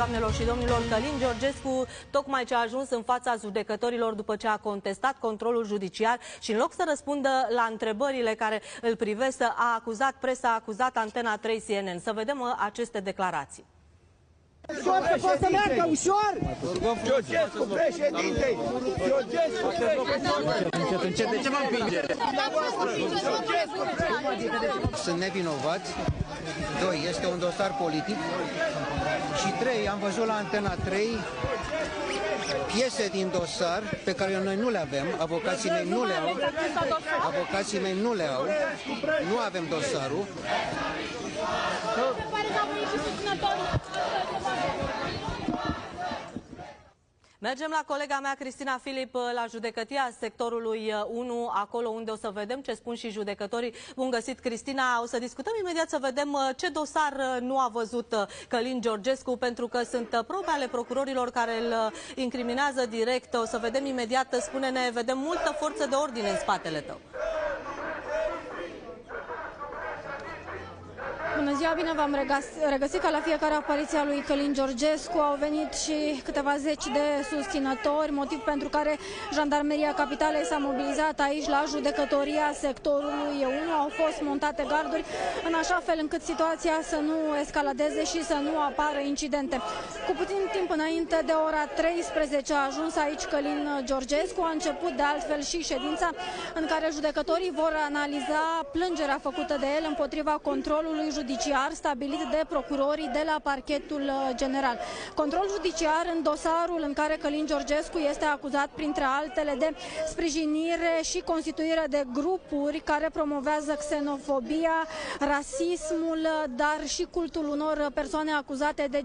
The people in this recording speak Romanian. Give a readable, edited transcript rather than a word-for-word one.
doamnelor și domnilor, Călin Georgescu tocmai ce a ajuns în fața judecătorilor după ce a contestat controlul judiciar și în loc să răspundă la întrebările care îl privesc, a acuzat presa, a acuzat Antena 3 CNN. Să vedem aceste declarații. Ușor, că poate să meargă, ușor! Georgescu, președinte! Georgescu, președinte! Încet, de ce mă împinge? Sunt nevinovați. 2. Este un dosar politic. Și 3. Am văzut la Antena 3 piese din dosar pe care noi nu le avem, avocații mei nu le au, avocații mei nu le au, nu avem dosarul. Mergem la colega mea, Cristina Filip, la judecăția sectorului 1, acolo unde o să vedem ce spun și judecătorii. Bun găsit, Cristina! O să discutăm imediat să vedem ce dosar nu a văzut Călin Georgescu, pentru că sunt probe ale procurorilor care îl incriminează direct. O să vedem imediat, spune-ne, vedem multă forță de ordine în spatele tău. Bună ziua, bine v-am regăsit. Ca la fiecare apariție a lui Călin Georgescu au venit și câteva zeci de susținători, motiv pentru care Jandarmeria Capitalei s-a mobilizat aici la judecătoria sectorului 1. Au fost montate garduri în așa fel încât situația să nu escaladeze și să nu apară incidente. Cu puțin timp înainte de ora 13 a ajuns aici Călin Georgescu. A început de altfel și ședința în care judecătorii vor analiza plângerea făcută de el împotriva controlului judiciar stabilit de procurorii de la Parchetul General. Control judiciar în dosarul în care Călin Georgescu este acuzat, printre altele, de sprijinire și constituire de grupuri care promovează xenofobia, rasismul, dar și cultul unor persoane acuzate de